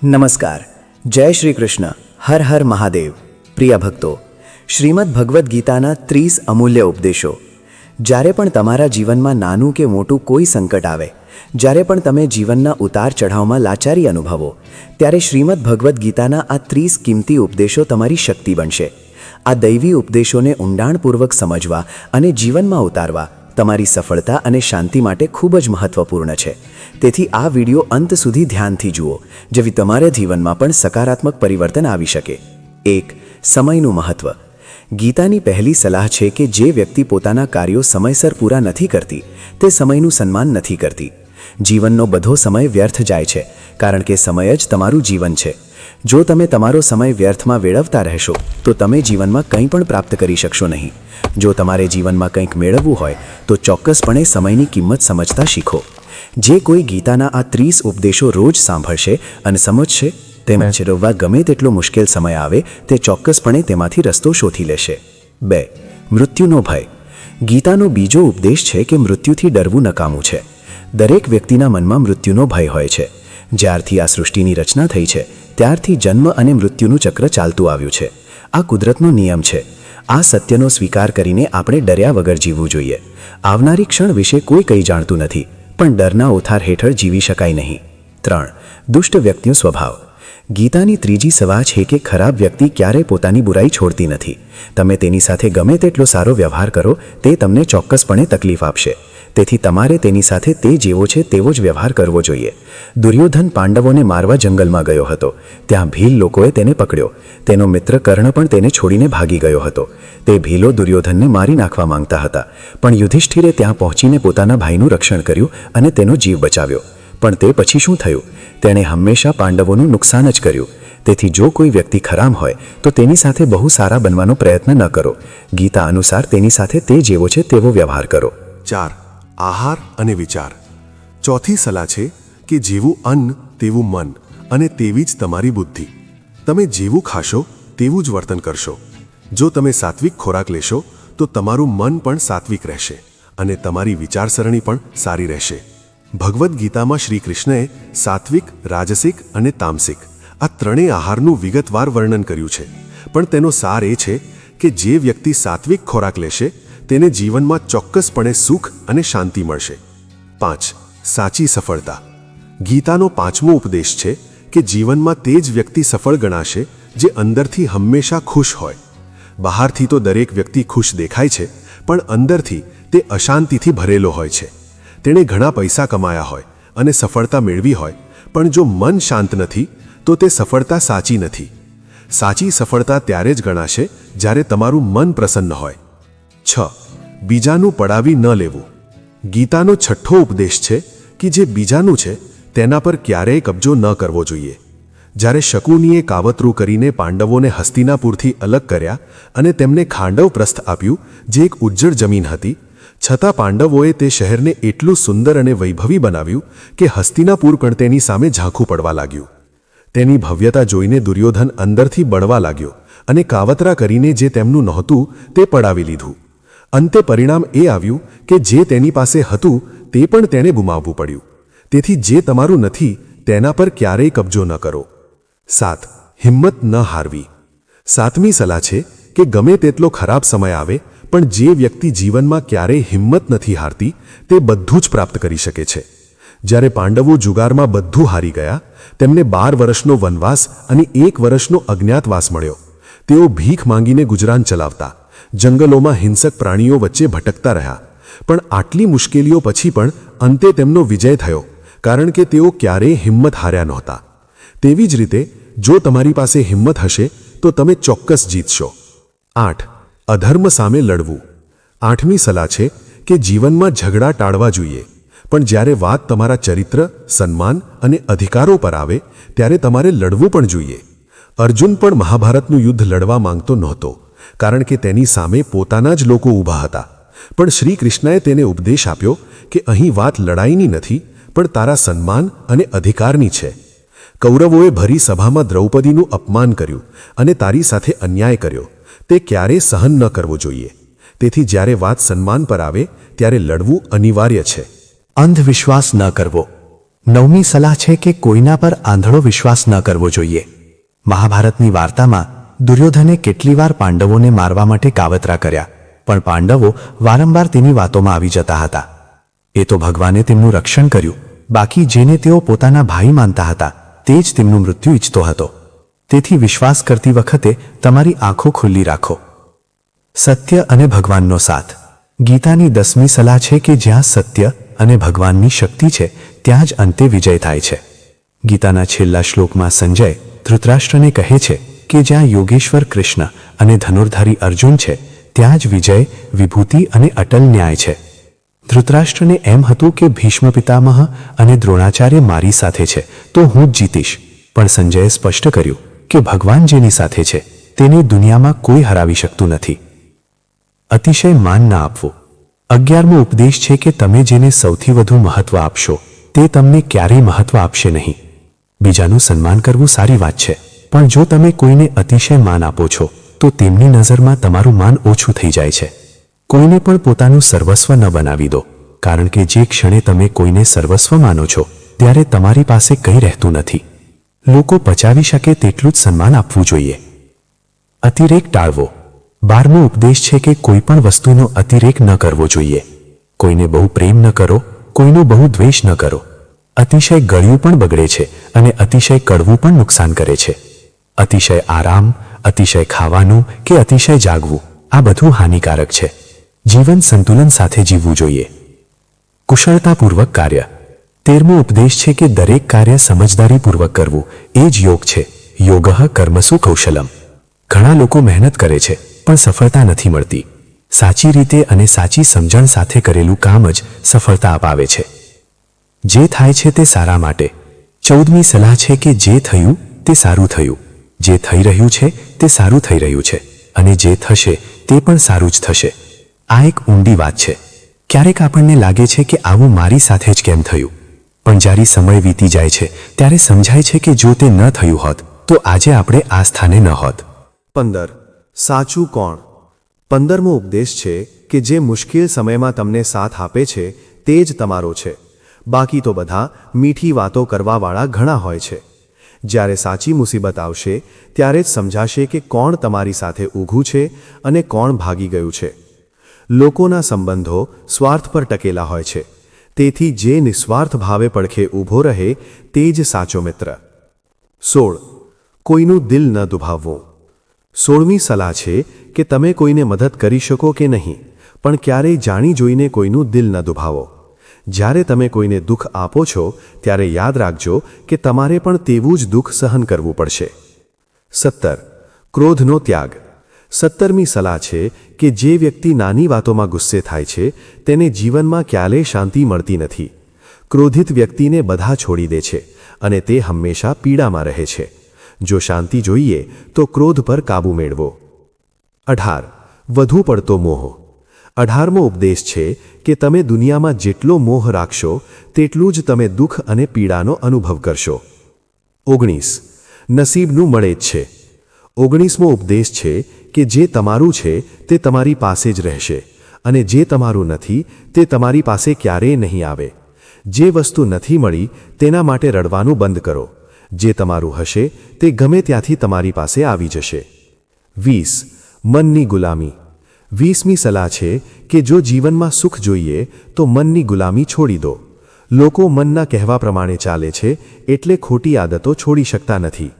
નમસ્કાર, જય શ્રી કૃષ્ણ, હર હર મહાદેવ. પ્રિય ભક્તો, શ્રીમદ ભગવદ્ ગીતાના 30 અમૂલ્ય ઉપદેશો. જ્યારે પણ તમારા જીવનમાં નાનું કે મોટું કોઈ સંકટ આવે, જ્યારે પણ તમે જીવનના ઉતાર ચઢાવમાં લાચારી અનુભવો, ત્યારે શ્રીમદ ભગવદ્ ગીતાના આ 30 કિંમતી ઉપદેશો તમારી શક્તિ બનશે. આ દૈવી ઉપદેશોને ઊંડાણપૂર્વક સમજવા અને જીવનમાં ઉતારવા તમારી સફળતા અને શાંતિ માટે ખૂબ જ મહત્વપૂર્ણ છે. તેથી આ વિડિયો અંત સુધી ધ્યાનથી જુઓ, જેથી તમારા જીવનમાં પણ સકારાત્મક પરિવર્તન આવી શકે. 1. સમયનું મહત્વ. ગીતાની પહેલી સલાહ છે કે જે વ્યક્તિ પોતાના કાર્યો સમયસર પૂરા નથી કરતી, તે સમયનું સન્માન નથી કરતી. જીવનનો બધો સમય વ્યર્થ જાય છે, કારણ કે સમય જ તમારું જીવન છે. જો તમે તમારો સમય વ્યર્થમાં વેડવતા રહેશો, તો તમે જીવનમાં કંઈ પણ પ્રાપ્ત કરી શકશો નહીં. જો તમારે જીવનમાં કંઈક મેળવવું હોય, તો ચોક્કસપણે સમયની કિંમત સમજતા શીખો. જે કોઈ ગીતાના આ 30 ઉપદેશો રોજ સાંભળશે અને સમજશે, તેમ ચેરવવા ગમે તેટલો મુશ્કેલ સમય આવે, તે ચોક્કસપણે તેમાંથી રસ્તો શોધી લેશે. 2. મૃત્યુનો ભય. ગીતાનો બીજો ઉપદેશ છે કે મૃત્યુથી ડરવું નકામું છે. દરેક વ્યક્તિના મનમાં મૃત્યુનો ભય હોય છે. જ્યારથી આ સૃષ્ટિની રચના થઈ છે, ત્યારથી જન્મ અને મૃત્યુનું ચક્ર ચાલતું આવ્યું છે. આ કુદરતનો નિયમ છે. આ સત્યનો સ્વીકાર કરીને આપણે ડર્યા વગર જીવવું જોઈએ. આવનારી ક્ષણ વિશે કોઈ કંઈ જાણતું નથી, પણ ડરના ઓથાર હેઠળ જીવી શકાય નહીં. 3. દુષ્ટ વ્યક્તિનો સ્વભાવ. ગીતાની ત્રીજી સલાહ છે કે ખરાબ વ્યક્તિ ક્યારેય પોતાની બુરાઈ છોડતી નથી. તમે તેની સાથે ગમે તેટલો સારો વ્યવહાર કરો, તે તમને ચોક્કસપણે તકલીફ આપશે. તેથી તમારે તેની સાથે તે જેવો છે તેવો જ વ્યવહાર કરવો જોઈએ. દુર્યોધન પાંડવોને મારવા જંગલમાં ગયો હતો. ત્યાં ભીલ લોકોએ તેને પકડ્યો. તેનો મિત્ર કર્ણ પણ તેને છોડીને ભાગી ગયો હતો. તે ભીલો દુર્યોધનને મારી નાખવા માંગતા હતા, પણ યુધિષ્ઠિરે ત્યાં પહોંચીને પોતાના ભાઈનું રક્ષણ કર્યું અને તેનો જીવ બચાવ્યો. પણ તે પછી શું થયું? તેણે હંમેશા પાંડવોનું નુકસાન જ કર્યું. તેથી જો કોઈ વ્યક્તિ ખરાબ હોય, તો તેની સાથે બહુ સારા બનવાનો પ્રયત્ન ન કરો. ગીતા અનુસાર તેની સાથે તે જેવો છે તેવો વ્યવહાર કરો. 4. આહાર અને વિચાર. ચોથી સલાહ છે કે જેવું અન્ન તેવું મન, અને તેવી જ તમારી બુદ્ધિ. તમે જેવું ખાશો તેવું જ વર્તન કરશો. જો તમે સાત્વિક ખોરાક લેશો, તો તમારું મન પણ સાત્વિક રહેશે અને તમારી વિચારસરણી પણ સારી રહેશે. ભગવદ્ ગીતામાં શ્રી કૃષ્ણએ સાત્વિક, રાજસિક અને તામસિક આ ત્રણેય આહારનું વિગતવાર વર્ણન કર્યું છે. પણ તેનો સાર એ છે કે જે વ્યક્તિ સાત્વિક ખોરાક લેશે, તેને જીવનમાં ચોક્કસપણે સુખ અને શાંતિ મળશે. 5. સાચી સફળતા. ગીતાનો 5મો ઉપદેશ છે કે જીવનમાં તે જ વ્યક્તિ સફળ ગણાશે જે અંદરથી હંમેશા ખુશ હોય. બહારથી તો દરેક વ્યક્તિ ખુશ દેખાય છે, પણ અંદરથી તે અશાંતિથી ભરેલો હોય છે. તેણે ઘણા પૈસા કમાયા હોય અને સફળતા મેળવી હોય, પણ જો મન શાંત નથી, તો તે સફળતા સાચી નથી. સાચી સફળતા ત્યારે જ ગણાશે જ્યારે તમારું મન પ્રસન્ન હોય. 6. બીજાનું પડાવી ન લેવું. ગીતાનો 6થો ઉપદેશ છે કે જે બીજાનું છે તેના પર ક્યારેય કબજો ન કરવો જોઈએ. જ્યારે શકુનીએ કાવતરું કરીને પાંડવોને હસ્તિનાપુરથી અલગ કર્યા અને તેમને ખાંડવ પ્રસ્થ આપ્યું, જે એક ઉજ્જડ જમીન હતી, છતાં પાંડવોએ તે શહેરને એટલું સુંદર અને વૈભવી બનાવ્યું કે હસ્તિનાપુર પણ તેની સામે ઝાંખું પડવા લાગ્યું. તેની ભવ્યતા જોઈને દુર્યોધન અંદરથી બળવા લાગ્યો અને કાવતરા કરીને જે તેમનું નહોતું તે પડાવી લીધું. અંતે પરિણામ એ આવ્યું કે જે તેની પાસે હતું તે પણ તેને ગુમાવવું પડ્યું. તેથી જે તમારું નથી તેના પર ક્યારેય કબજો ન કરો. 7. હિંમત ન હારવી. 7મી સલાહ છે કે ગમે તેટલો ખરાબ સમય આવે, પણ જે વ્યક્તિ જીવનમાં ક્યારેય હિંમત નથી હારતી, તે બધું જ પ્રાપ્ત કરી શકે છે. જ્યારે પાંડવો જુગારમાં બધું હારી ગયા, તેમને 12 વર્ષનો વનવાસ અને 1 વર્ષનો અજ્ઞાતવાસ મળ્યો. તેઓ ભીખ માંગીને ગુજરાન ચલાવતા, જંગલોમાં હિંસક પ્રાણીઓ વચ્ચે ભટકતા રહ્યા. પણ આટલી મુશ્કેલીઓ પછી પણ અંતે તેમનો વિજય થયો, કારણ કે તેઓ ક્યારેય હિંમત હાર્યા નહોતા. તેવી જ રીતે જો તમારી પાસે હિંમત હશે, તો તમે ચોક્કસ જીતશો. 8. અધર્મ સામે લડવું. 8મી સલાહ છે કે જીવનમાં ઝઘડા ટાળવા જોઈએ, પણ જ્યારે વાત તમારા ચરિત્ર, સન્માન અને અધિકારો પર આવે, ત્યારે તમારે લડવું પણ જોઈએ. અર્જુન પણ મહાભારતનું યુદ્ધ લડવા માંગતો નહોતો, કારણ કે તેની સામે પોતાના જ લોકો ઊભા હતા. પણ શ્રી કૃષ્ણએ તેને ઉપદેશ આપ્યો કે અહીં વાત લડાઈની નથી, પણ તારા સન્માન અને અધિકારની છે. કૌરવોએ ભરી સભામાં દ્રૌપદીનું અપમાન કર્યું અને તારી સાથે અન્યાય કર્યો. તે ક્યારેય સહન ન કરવો જોઈએ. તેથી જ્યારે વાત સન્માન પર આવે, ત્યારે લડવું અનિવાર્ય છે. અંધવિશ્વાસ ન કરવો. 9મી સલાહ છે કે કોઈના પર આંધળો વિશ્વાસ ન કરવો જોઈએ. મહાભારતની વાર્તામાં દુર્યોધને કેટલી વાર પાંડવોને મારવા માટે કાવતરા કર્યા, પણ પાંડવો વારંવાર તેની વાતોમાં આવી જતા હતા. એ તો ભગવાને તેમનું રક્ષણ કર્યું, બાકી જેને તેઓ પોતાના ભાઈ માનતા હતા તે જ તેમનું મૃત્યુ ઈચ્છતો હતો. તેથી વિશ્વાસ કરતી વખતે તમારી આંખો ખુલ્લી રાખો. સત્ય અને ભગવાનનો સાથ. ગીતાની 10મી સલાહ છે કે જ્યાં સત્ય અને ભગવાનની શક્તિ છે ત્યાં જ અંતે વિજય થાય છે. ગીતાના છેલ્લા શ્લોકમાં સંજય ધૃતરાષ્ટ્રને કહે છે કે જ્યાં યોગેશ્વર કૃષ્ણ અને ધનુર્ધારી અર્જુન છે ત્યાં જ વિજય, વિભૂતિ અને અટલ ન્યાય છે. ધૃતરાષ્ટ્રને એમ હતું કે ભીષ્મ પિતામહ અને દ્રોણાચાર્ય મારી સાથે છે તો હું જ જીતીશ, પણ સંજયે સ્પષ્ટ કર્યું કે ભગવાન જેની સાથે છે તેને દુનિયામાં કોઈ હરાવી શકતું નથી. અતિશય માન ના આપવું. 11મો ઉપદેશ છે કે તમે જેને સૌથી વધુ મહત્વ આપશો તે તમને ક્યારેય મહત્વ આપશે નહીં. બીજાનું સન્માન કરવું સારી વાત છે, પણ જો તમે કોઈને અતિશય માન આપો છો તો તેમની નજરમાં તમારું માન ઓછું થઈ જાય છે. કોઈને પણ પોતાનું સર્વસ્વ ન બનાવી દો, કારણ કે જે ક્ષણે તમે કોઈને સર્વસ્વ માનો છો ત્યારે તમારી પાસે કંઈ રહેતું નથી. લોકો પચાવી શકે તેટલું જ સન્માન આપવું જોઈએ. અતિરેક ટાળવો. 12મો ઉપદેશ છે કે કોઈ પણ વસ્તુનો અતિરેક ન કરવો જોઈએ. કોઈને બહુ પ્રેમ ન કરો, કોઈનો બહુ દ્વેષ ન કરો. અતિશય ગળ્યું પણ બગડે છે અને અતિશય કડવું પણ નુકસાન કરે છે. અતિશય આરામ, અતિશય ખાવાનું કે અતિશય જાગવું આ બધું હાનિકારક છે. જીવન સંતુલન સાથે જીવવું જોઈએ. કુશળતાપૂર્વક કાર્ય. 13મો ઉપદેશ છે કે દરેક કાર્ય સમજદારીપૂર્વક કરવું એ જ યોગ છે. યોગઃ કર્મસુ કૌશલમ. ઘણા લોકો મહેનત કરે છે પણ સફળતા નથી મળતી. સાચી રીતે અને સાચી સમજણ સાથે કરેલું કામ જ સફળતા અપાવે છે. જે થાય છે તે સારા માટે. 14મી સલાહ છે કે જે થયું તે સારું થયું, જે થઈ રહ્યું છે તે સારું થઈ રહ્યું છે અને જે થશે તે પણ સારું જ થશે. આ એક ઊંડી વાત છે. ક્યારેક આપણને લાગે છે કે આવું મારી સાથે જ કેમ થયું, પણ જ્યારે સમય વીતી જાય છે ત્યારે સમજાય છે કે જો તે ન થયું હોત તો આજે આપણે આ સ્થાને ન હોત. 15. સાચું કોણ? 15મો ઉપદેશ છે કે જે મુશ્કેલ સમયમાં તમને સાથ આપે છે તે જ તમારો છે. બાકી તો બધા મીઠી વાતો કરવાવાળા ઘણા હોય છે. જ્યારે સાચી મુસીબત આવશે ત્યારે જ સમજાશે કે કોણ તમારી સાથે ઊભું છે અને કોણ ભાગી ગયું છે. લોકોના સંબંધો સ્વાર્થ પર ટકેલા હોય છે, તેથી જે નિસ્વાર્થ ભાવે પડખે ઊભો રહે તે જ સાચો મિત્ર. 16. કોઈનું દિલ ન દુભાવવું. 16મી સલાહ છે કે તમે કોઈને મદદ કરી શકો કે નહીં, પણ ક્યારેય જાણી જોઈને કોઈનું દિલ ન દુભાવો. જ્યારે તમે કોઈને દુઃખ આપો છો ત્યારે યાદ રાખજો કે તમારે પણ તેવું જ દુઃખ સહન કરવું પડશે. 17. ક્રોધનો ત્યાગ. 17મી સલાહ છે કે જે વ્યક્તિ નાની વાતોમાં ગુસ્સે થાય છે તેને જીવનમાં ક્યારેય શાંતિ મળતી નથી. ક્રોધિત વ્યક્તિને બધા છોડી દે છે અને તે હંમેશા પીડામાં રહે છે. જો શાંતિ જોઈએ તો ક્રોધ પર કાબૂ મેળવો. 18. વધુ પડતો મોહ. 18મો ઉપદેશ છે કે તમે દુનિયામાં જેટલો મોહ રાખશો તેટલું જ તમે દુઃખ અને પીડાનો અનુભવ કરશો. 19. નસીબનું મળે જ છે. 19મો ઉપદેશ છે કે જે તમારું છે તે તમારી પાસે જ રહેશે અને જે તમારું નથી તે તમારી પાસે ક્યારેય નહીં આવે. જે વસ્તુ નથી મળી તેના માટે રડવાનું બંધ કરો. જે તમારું હશે તે ગમે ત્યાંથી તમારી પાસે આવી જશે. 20. મનની ગુલામી. 20મી સલાહ છે કે જો જીવનમાં સુખ જોઈએ તો મનની ગુલામી છોડી દો. લોકો મનના કહેવા પ્રમાણે ચાલે છે એટલે ખોટી આદતો છોડી શકતા નથી.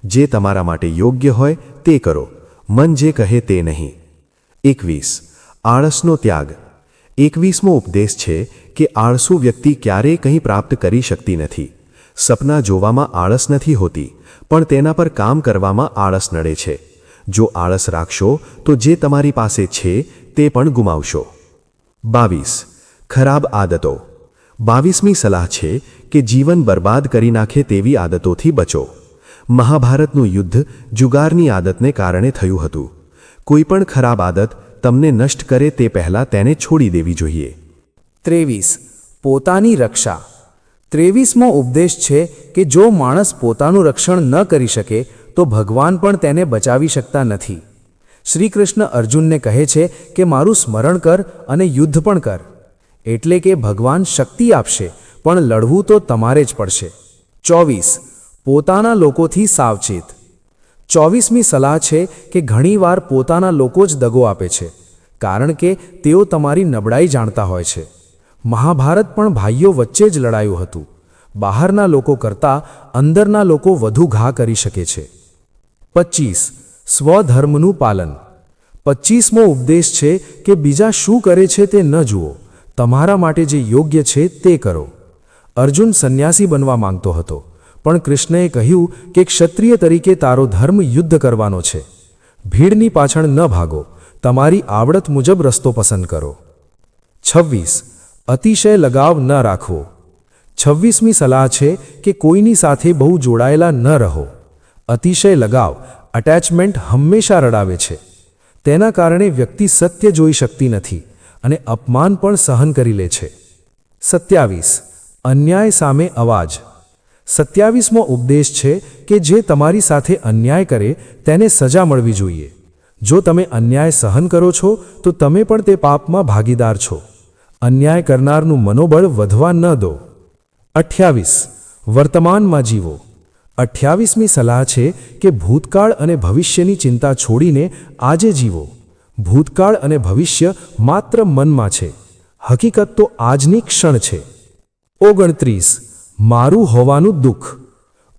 જે તમારા માટે યોગ્ય હોય તે કરો, મન જે કહે તે નહીં. 21. આળસનો ત્યાગ. 21મો ઉપદેશ છે કે આળસુ વ્યક્તિ ક્યારેય કંઈ પ્રાપ્ત કરી શકતી નથી. સપના જોવામાં આળસ નથી હોતી, પણ તેના પર કામ કરવામાં આળસ નડે છે. જો આળસ રાખશો તો જે તમારી પાસે છે તે પણ ગુમાવશો. 22. ખરાબ આદતો. 22મી સલાહ છે કે જીવન બરબાદ કરી નાખે તેવી આદતોથી બચો. મહાભારતનું યુદ્ધ જુગારની આદતને કારણે થયું હતું. કોઈ પણ ખરાબ આદત તમને નષ્ટ કરે તે પહેલાં તેને છોડી દેવી જોઈએ. 23. પોતાની રક્ષા. 23મો ઉપદેશ છે કે જો માણસ પોતાનું રક્ષણ ન કરી શકે તો ભગવાન પણ તેને બચાવી શકતા નથી. શ્રી કૃષ્ણ અર્જુનને કહે છે કે મારું સ્મરણ કર અને યુદ્ધ પણ કર. એટલે કે ભગવાન શક્તિ આપશે પણ લડવું તો તમારે જ પડશે. 24. પોતાના લોકોથી સાવચેત. 24મી સલાહ છે કે ઘણીવાર પોતાના લોકો જ દગો આપે છે, કારણ કે તેઓ તમારી નબળાઈ જાણતા હોય છે. મહાભારત પણ ભાઈઓ વચ્ચે જ લડાયું હતું. બહારના લોકો કરતાં અંદરના લોકો વધુ ઘા કરી શકે છે. 25. સ્વધર્મનું પાલન. 25મો ઉપદેશ છે કે બીજા શું કરે છે તે ન જુઓ, તમારા માટે જે યોગ્ય છે તે કરો. અર્જુન સંન્યાસી બનવા માંગતો હતો, પણ કૃષ્ણએ કહ્યું કે ક્ષત્રિય તરીકે તારો ધર્મ યુદ્ધ કરવાનો છે. ભીડની પાછળ ન ભાગો, તમારી આવડત મુજબ રસ્તો પસંદ કરો. 26. અતિશય લગાવ ન રાખવો. 26મી સલાહ છે કે કોઈની સાથે બહુ જોડાયેલા ન રહો. અતિશય લગાવ, અટેચમેન્ટ હંમેશા રડાવે છે. તેના કારણે વ્યક્તિ સત્ય જોઈ શકતી નથી અને અપમાન પણ સહન કરી લે છે. 27. અન્યાય સામે અવાજ. 27મો ઉપદેશ છે કે જે તમારી સાથે અન્યાય કરે તેને સજા મળવી જોઈએ. જો તમે અન્યાય સહન કરો છો તો તમે પણ તે પાપમાં ભાગીદાર છો. અન્યાય કરનારનું મનોબળ વધવા ન દો. 28. વર્તમાનમાં જીવો. 28મી સલાહ છે કે ભૂતકાળ અને ભવિષ્યની ચિંતા છોડીને આજે જીવો. ભૂતકાળ અને ભવિષ્ય માત્ર મનમાં છે, હકીકત તો આજની ક્ષણ છે. 29. મારું હોવાનું દુઃખ.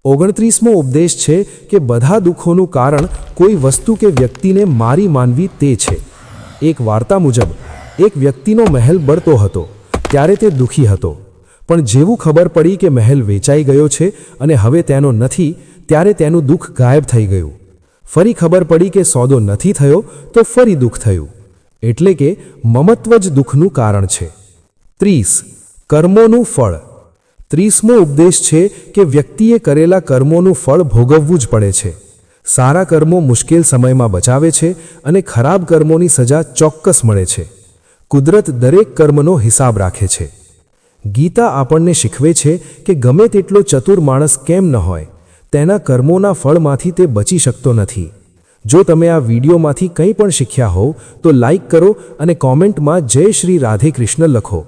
29મો ઉપદેશ છે કે બધા દુઃખોનું કારણ કોઈ વસ્તુ કે વ્યક્તિને મારી માનવી તે છે. એક વાર્તા મુજબ એક વ્યક્તિનો મહેલ બળતો હતો ત્યારે તે દુઃખી હતો, પણ જેવું ખબર પડી કે મહેલ વેચાઈ ગયો છે અને હવે તેનો નથી, ત્યારે તેનું દુઃખ ગાયબ થઈ ગયું. ફરી ખબર પડી કે સોદો નથી થયો તો ફરી દુઃખ થયું. એટલે કે મમત્વ જ દુઃખનું કારણ છે. 30. કર્મોનું ફળ. 30મો ઉપદેશ છે કે વ્યક્તિએ કરેલા કર્મોનું ફળ ભોગવવું જ પડે છે. સારા કર્મો મુશ્કેલ સમયમાં બચાવે છે અને ખરાબ કર્મોની સજા ચોક્કસ મળે છે. કુદરત દરેક કર્મનો હિસાબ રાખે છે. ગીતા આપણને શીખવે છે કે ગમે તેટલો ચતુર માણસ કેમ ન હોય, તેના કર્મોના ફળમાંથી તે બચી શકતો નથી. જો તમે આ વિડીયોમાંથી કંઈ પણ શીખ્યા હોવ તો લાઈક કરો અને કોમેન્ટમાં જય શ્રી રાધે કૃષ્ણ લખો.